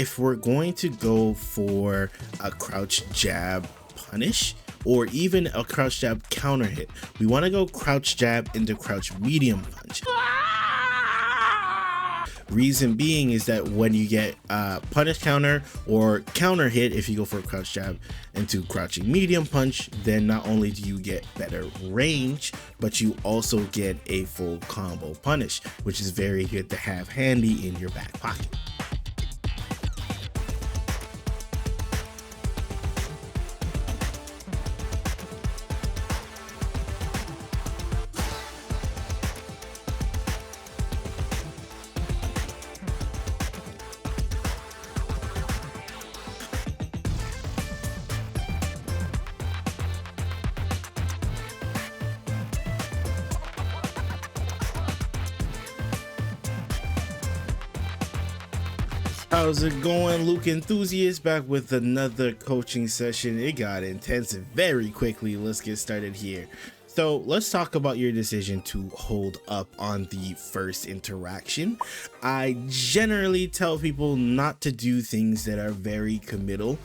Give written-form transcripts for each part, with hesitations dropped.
if we're going to go for a crouch jab punish or even a crouch jab counter hit, we want to go crouch jab into crouch medium punch. Reason being is that when you get punish counter or counter hit, if you go for a crouch jab into crouching medium punch, then not only do you get better range, but you also get a full combo punish, which is very good to have handy in your back pocket. How's it going, Luke enthusiast? Back with another coaching session. It got intensive very quickly. Let's get started here. So let's talk about your decision to hold up on the first interaction. I generally tell people not to do things that are very committal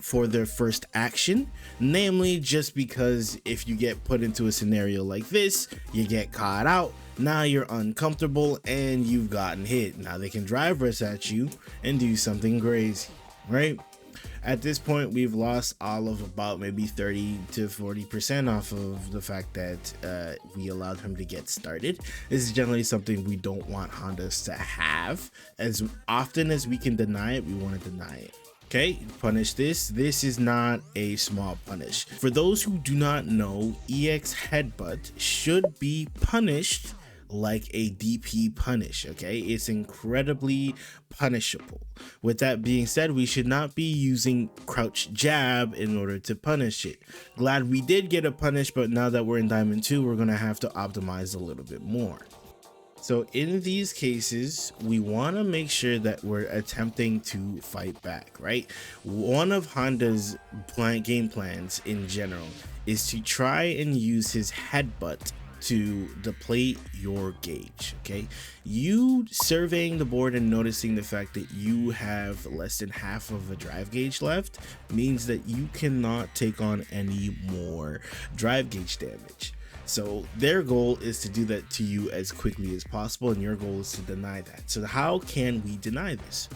for their first action, namely just because if you get put into a scenario like this, you get caught out, now you're uncomfortable and you've gotten hit. Now they can drive rush at you and do something crazy, right? At this point, we've lost all of about maybe 30 to 40% off of the fact that we allowed him to get started. This is generally something we don't want Hondas to have. As often as we can deny it, we want to deny it. Okay, punish this. This is not a small punish. For those who do not know, EX headbutt should be punished like a DP punish. Okay, it's incredibly punishable. With that being said, we should not be using crouch jab in order to punish it. Glad we did get a punish, but now that we're in Diamond 2, we're gonna have to optimize a little bit more. So in these cases, we want to make sure that we're attempting to fight back, right? One of Honda's game plans in general is to try and use his headbutt to deplete your gauge. Okay, you surveying the board and noticing the fact that you have less than half of a drive gauge left means that you cannot take on any more drive gauge damage. So their goal is to do that to you as quickly as possible, and your goal is to deny that. So how can we deny this?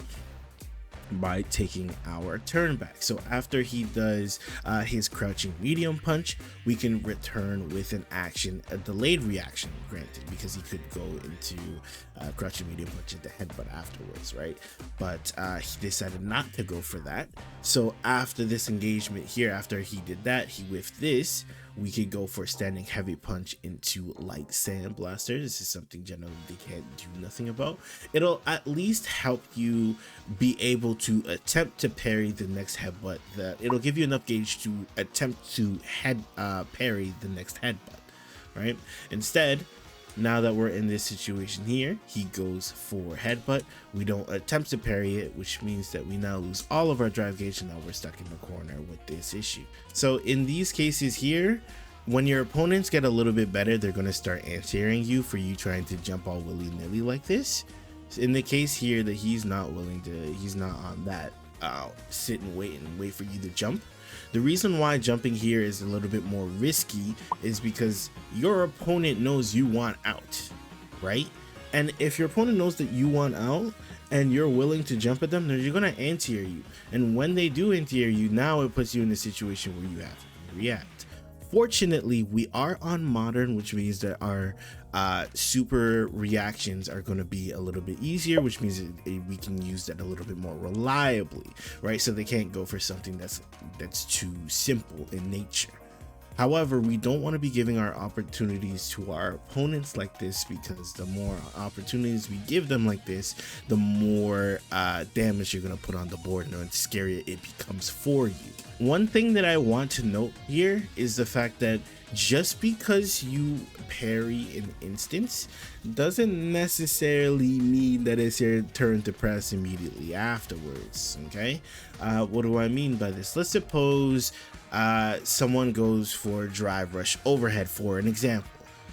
By taking our turn back. So after he does his crouching medium punch, we can return with an action, a delayed reaction, granted, because he could go into crouching medium punch into headbutt afterwards, right? But he decided not to go for that. So after this engagement here, after he did that, he whiffed this, we could go for standing heavy punch into light sand blaster. This is something generally they can't do nothing about. It'll at least help you be able to attempt to parry the next headbutt. It'll give you enough gauge to attempt to parry the next headbutt, right? Instead, now that we're in this situation here, he goes for headbutt. We don't attempt to parry it, which means that we now lose all of our drive gauge, and now we're stuck in the corner with this issue. So in these cases here, when your opponents get a little bit better, they're going to start anti-airing you for you trying to jump all willy-nilly like this. In the case here that he's not on that sit and wait for you to jump. The reason why jumping here is a little bit more risky is because your opponent knows you want out, right? And if your opponent knows that you want out and you're willing to jump at them, then you're gonna anti-air you. And when they do anti-air you, now it puts you in a situation where you have to react. Fortunately, we are on modern, which means that our super reactions are going to be a little bit easier, which means we can use that a little bit more reliably, right? So they can't go for something that's too simple in nature. However, we don't want to be giving our opportunities to our opponents like this, because the more opportunities we give them like this, the more damage you're going to put on the board, and the scarier it becomes for you. One thing that I want to note here is the fact that just because you parry an instance doesn't necessarily mean that it's your turn to press immediately afterwards. Okay, what do I mean by this? Let's suppose someone goes for drive rush overhead, for an example.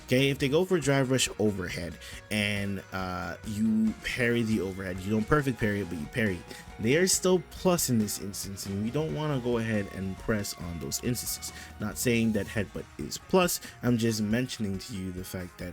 Okay, if they go for drive rush overhead and you parry the overhead, you don't perfect parry it, but you parry, they are still plus in this instance, and we don't want to go ahead and press on those instances. Not saying that headbutt is plus, I'm just mentioning to you the fact that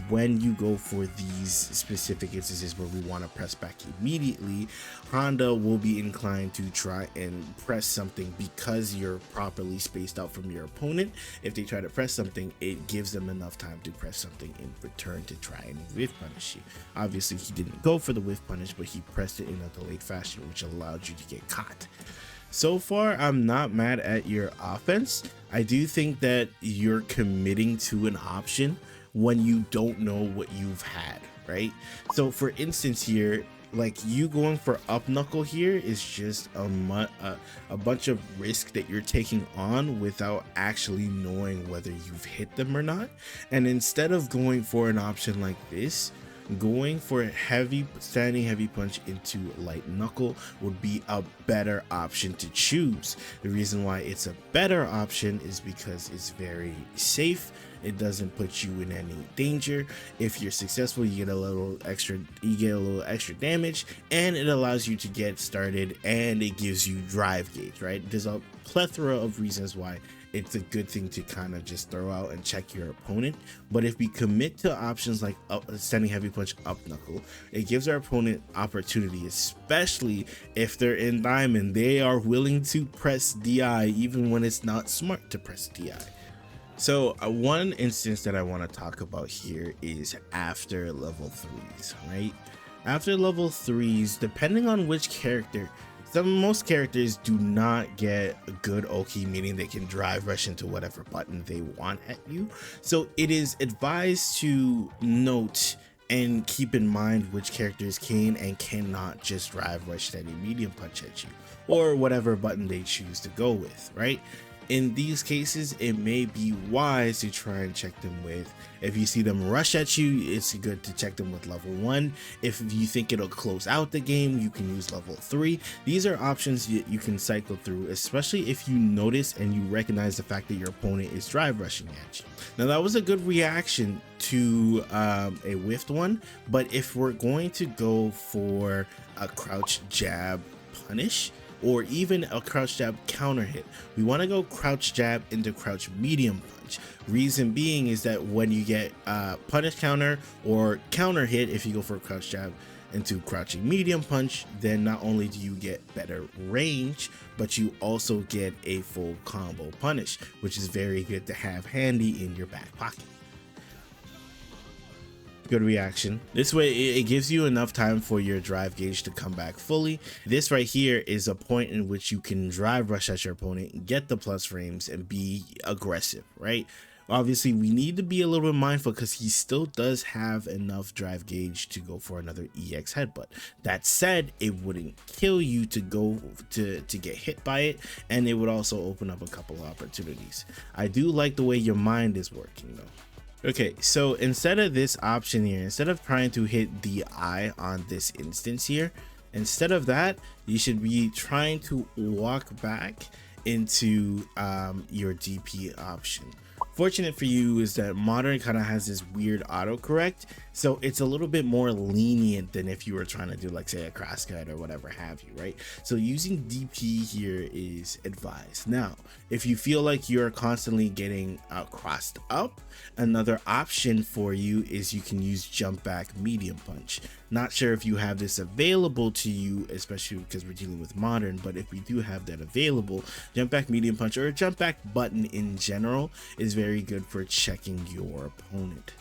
when you go for these specific instances where we want to press back immediately, Honda will be inclined to try and press something because you're properly spaced out from your opponent. If they try to press something, it gives them enough time to press something in return to try and whiff punish you. Obviously, he didn't go for the whiff punish, but he pressed it in a delayed fashion, which allowed you to get caught. So far, I'm not mad at your offense. I do think that you're committing to an option when you don't know what you've had, right? So for instance here, like you going for up knuckle here is just a bunch of risk that you're taking on without actually knowing whether you've hit them or not. And instead of going for an option like this, going for a standing heavy punch into light knuckle would be a better option to choose. The reason why it's a better option is because it's very safe. It doesn't put you in any danger. If you're successful, you get a little extra damage, and it allows you to get started, and it gives you drive gauge, right? There's a plethora of reasons why it's a good thing to kind of just throw out and check your opponent. But if we commit to options like standing heavy punch, up knuckle, it gives our opponent opportunity, especially if they're in diamond. They are willing to press DI even when it's not smart to press DI. So one instance that I want to talk about here is after level 3s, right? After level 3s, depending on which character, most characters do not get a good Oki, meaning they can drive rush into whatever button they want at you. So it is advised to note and keep in mind which characters can and cannot just drive rush any medium punch at you, or whatever button they choose to go with, right? In these cases, it may be wise to try and check them with, if you see them rush at you, it's good to check them with level 1. If you think it'll close out the game, you can use level 3. These are options you can cycle through, especially if you notice and you recognize the fact that your opponent is drive rushing at you. Now that was a good reaction to a whiffed one, but if we're going to go for a crouch jab punish, or even a crouch jab counter hit, we want to go crouch jab into crouch medium punch. Reason being is that when you get punish counter or counter hit, if you go for a crouch jab into crouching medium punch, then not only do you get better range, but you also get a full combo punish, which is very good to have handy in your back pocket. Good reaction. This way it gives you enough time for your drive gauge to come back fully. This right here is a point in which you can drive rush at your opponent, get the plus frames, and be aggressive, right? Obviously we need to be a little bit mindful because he still does have enough drive gauge to go for another EX headbutt. That said, it wouldn't kill you to go to get hit by it, and it would also open up a couple of opportunities. I do like the way your mind is working though. Okay, so instead of this option here, instead of trying to hit the eye on this instance here, instead of that, you should be trying to walk back into your DP option. Fortunate for you is that Modern kind of has this weird autocorrect, so it's a little bit more lenient than if you were trying to do, like, say, a crosscut or whatever have you, right? So using DP here is advised. Now, if you feel like you're constantly getting crossed up, another option for you is you can use jump back medium punch. Not sure if you have this available to you, especially because we're dealing with Modern, but if we do have that available, jump back medium punch or a jump back button in general is very good for checking your opponent.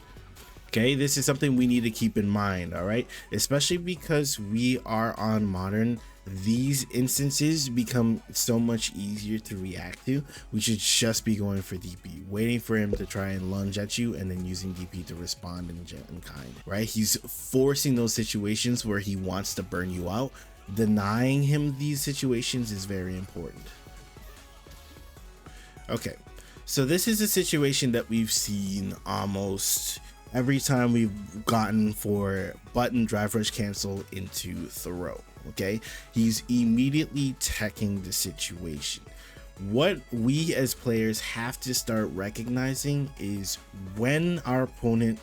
Okay, this is something we need to keep in mind, all right? Especially because we are on Modern, these instances become so much easier to react to. We should just be going for DP, waiting for him to try and lunge at you, and then using DP to respond in kind, right? He's forcing those situations where he wants to burn you out. Denying him these situations is very important. Okay, so this is a situation that we've seen almost every time we've gotten for button drive rush cancel into throw. Okay, he's immediately teching the situation. What we as players have to start recognizing is when our opponent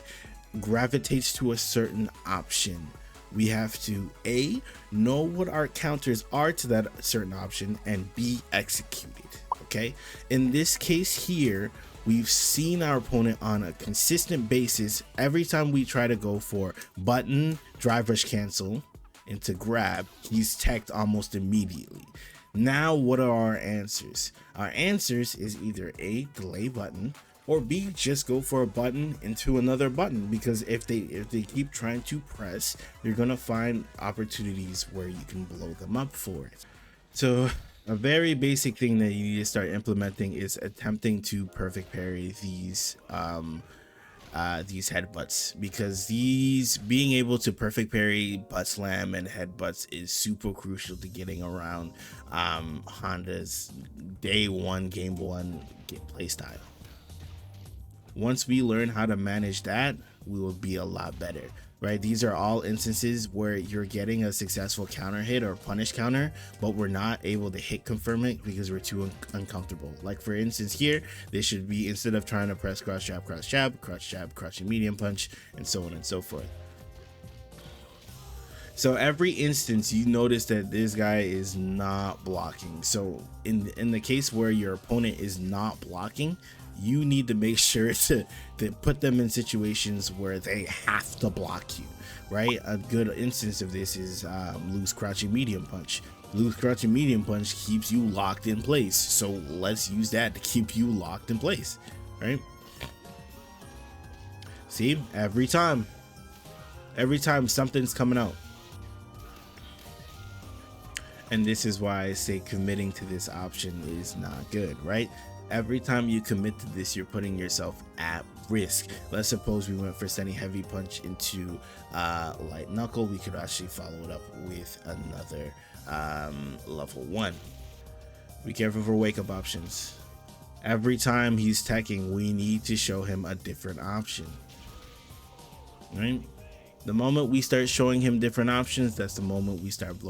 gravitates to a certain option, we have to A, know what our counters are to that certain option, and B, execute it. Okay, in this case here, we've seen our opponent on a consistent basis. Every time we try to go for button, drive rush cancel into grab, he's teched almost immediately. Now what are our answers? Our answers is either A, delay button, or B, just go for a button into another button, because if they keep trying to press, you're gonna find opportunities where you can blow them up for it. So a very basic thing that you need to start implementing is attempting to perfect parry these headbutts, because being able to perfect parry butt slam and headbutts is super crucial to getting around Honda's day one, game one play style. Once we learn how to manage that, we will be a lot better, right? These are all instances where you're getting a successful counter hit or punish counter, but we're not able to hit confirm it because we're too uncomfortable. Like for instance here, they should be, instead of trying to press cross jab, crouching medium punch, and so on and so forth. So every instance you notice that this guy is not blocking. So in the case where your opponent is not blocking, you need to make sure to put them in situations where they have to block you, right? A good instance of this is loose crouching medium punch. Loose crouching medium punch keeps you locked in place, so let's use that to keep you locked in place, right? See, every time something's coming out. And this is why I say committing to this option is not good, right? Every time you commit to this, you're putting yourself at risk. Let's suppose we went for sending heavy punch into light knuckle. We could actually follow it up with another level 1. Be careful for wake up options. Every time he's teching, we need to show him a different option, right? The moment we start showing him different options, that's the moment we start blowing